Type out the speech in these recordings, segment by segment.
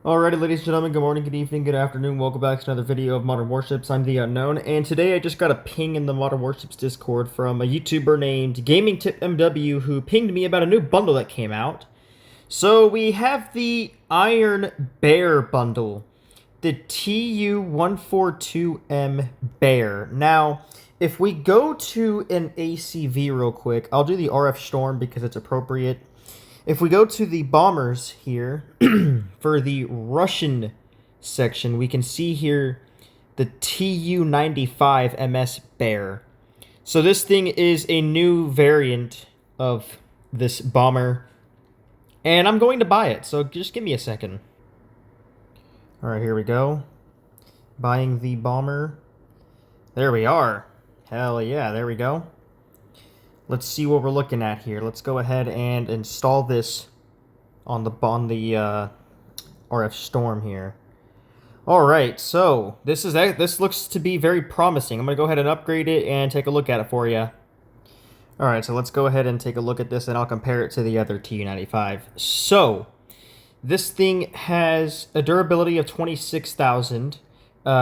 Alrighty, ladies and gentlemen, good morning, good evening, good afternoon. Welcome back to another video of Modern Warships. I'm the Unknown, and today I just got a ping in the Modern Warships Discord from a YouTuber named Gaming Tip MW who pinged me about a new bundle that came out. So we have the Iron Bear bundle, the TU142M Bear. Now, if we go to an ACV real quick, I'll do the RF Storm because it's appropriate. If we go to the bombers here, for the Russian section, we can see here the TU-95 MS Bear. So this thing is a new variant of this bomber, and I'm going to buy it, so just give me a second. Alright, here we go. Buying the bomber. There we are. Hell yeah, there we go. Let's see what we're looking at here. Let's go ahead and install this on the RF Storm here. All right, so this looks to be very promising. I'm gonna go ahead and upgrade it and take a look at it for you. All right, so let's go ahead and take a look at this, and I'll compare it to the other TU-95. So this thing has a durability of 26,000.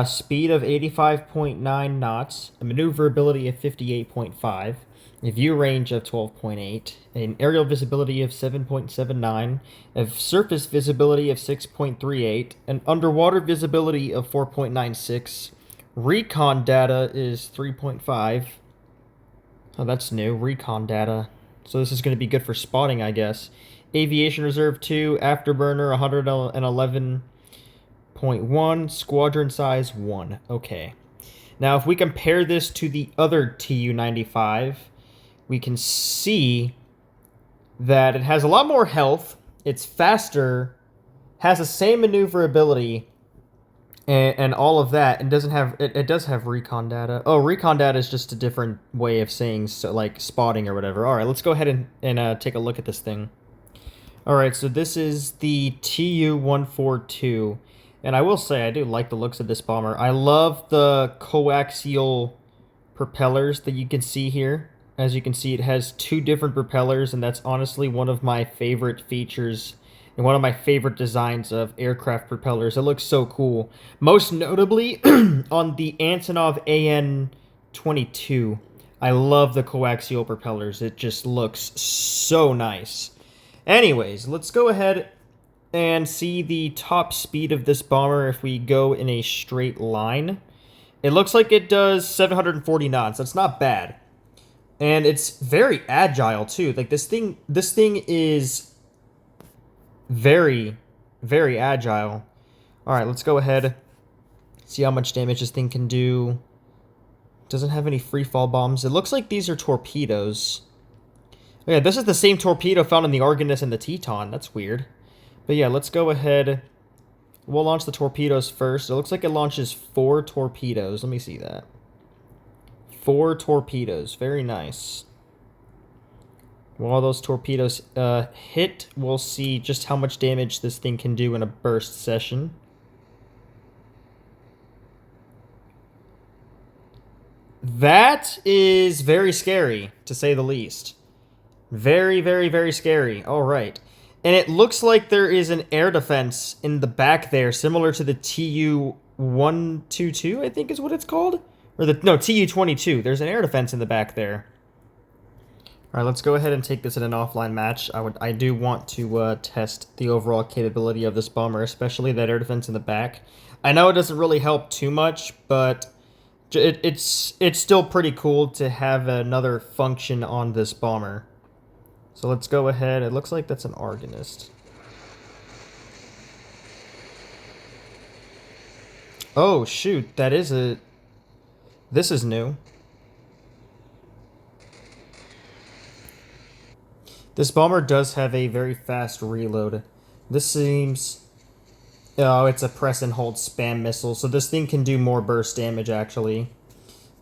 Speed of 85.9 knots, a maneuverability of 58.5, a view range of 12.8, an aerial visibility of 7.79, a surface visibility of 6.38, an underwater visibility of 4.96, recon data is 3.5. Oh, that's new, recon data. So this is going to be good for spotting, I guess. Aviation Reserve 2, Afterburner 111.1, Squadron Size 1. Okay. Now, if we compare this to the other TU-95, we can see that it has a lot more health, it's faster, has the same maneuverability, and all of that, and doesn't have it does have recon data. Oh, recon data is just a different way of saying so, like spotting or whatever. All right, let's go ahead and take a look at this thing. All right, so this is the TU-142, and I will say I do like the looks of this bomber. I love the coaxial propellers that you can see here. As you can see, it has two different propellers, and that's honestly one of my favorite features and one of my favorite designs of aircraft propellers. It looks so cool. Most notably on the Antonov AN-22. I love the coaxial propellers. It just looks so nice. Anyways, let's go ahead and see the top speed of this bomber if we go in a straight line. It looks like it does 740 knots. That's not bad. And it's very agile too. Like this thing is very, very agile. All right, let's go ahead. See how much damage this thing can do. Doesn't have any free fall bombs. It looks like these are torpedoes. Okay, this is the same torpedo found in the Argonaut and the Teton. That's weird. But yeah, let's go ahead. We'll launch the torpedoes first. It looks like it launches 4 torpedoes. Let me see that. 4 torpedoes. Very nice. While those torpedoes hit, we'll see just how much damage this thing can do in a burst session. That is very scary, to say the least. Very, very, very scary. All right. And it looks like there is an air defense in the back there, similar to the TU-122, I think is what it's called. Or no, TU-22. There's an air defense in the back there. All right, let's go ahead and take this in an offline match. I do want to test the overall capability of this bomber, especially that air defense in the back. I know it doesn't really help too much, but it's still pretty cool to have another function on this bomber. So let's go ahead. It looks like that's an Argonist. Oh, shoot. That is a... This is new. This bomber does have a very fast reload. This seems... Oh, it's a press and hold spam missile, so this thing can do more burst damage, actually.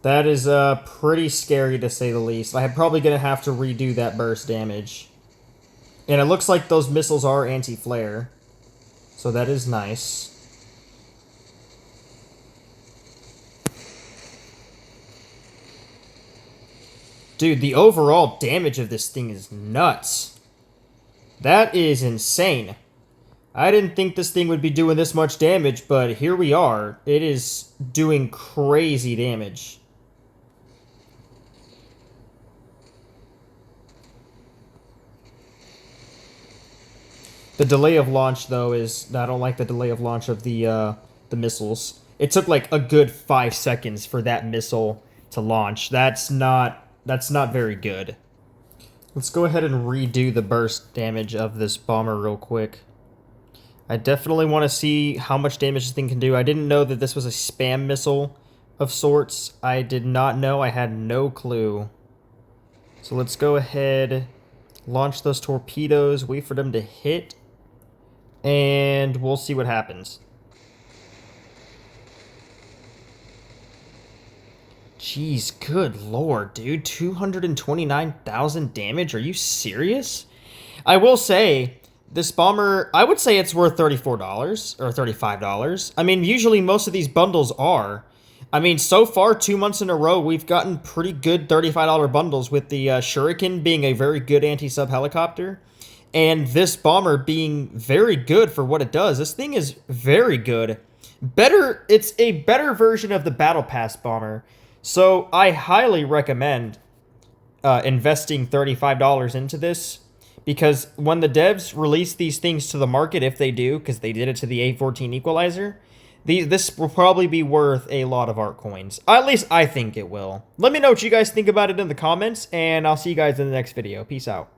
That is pretty scary, to say the least. I'm probably going to have to redo that burst damage. And it looks like those missiles are anti-flare. So that is nice. Dude, the overall damage of this thing is nuts. That is insane. I didn't think this thing would be doing this much damage, but here we are. It is doing crazy damage. The delay of launch, though, is... I don't like the delay of launch of the missiles. It took, like, a good 5 seconds for that missile to launch. That's not very good. Let's go ahead and redo the burst damage of this bomber real quick. I definitely want to see how much damage this thing can do. I didn't know that this was a spam missile of sorts. I did not know. I had no clue. So let's go ahead, launch those torpedoes, wait for them to hit, and we'll see what happens. Jeez, good lord, dude. 229,000 damage? Are you serious? I will say, this bomber, I would say it's worth $34 or $35. I mean, usually most of these bundles are. I mean, so far, 2 months in a row, we've gotten pretty good $35 bundles with the Shuriken being a very good anti-sub helicopter. And this bomber being very good for what it does. This thing is very good. It's a better version of the Battle Pass bomber. So I highly recommend investing $35 into this, because when the devs release these things to the market, if they do, because they did it to the A14 Equalizer, this will probably be worth a lot of art coins. At least I think it will. Let me know what you guys think about it in the comments, and I'll see you guys in the next video. Peace out.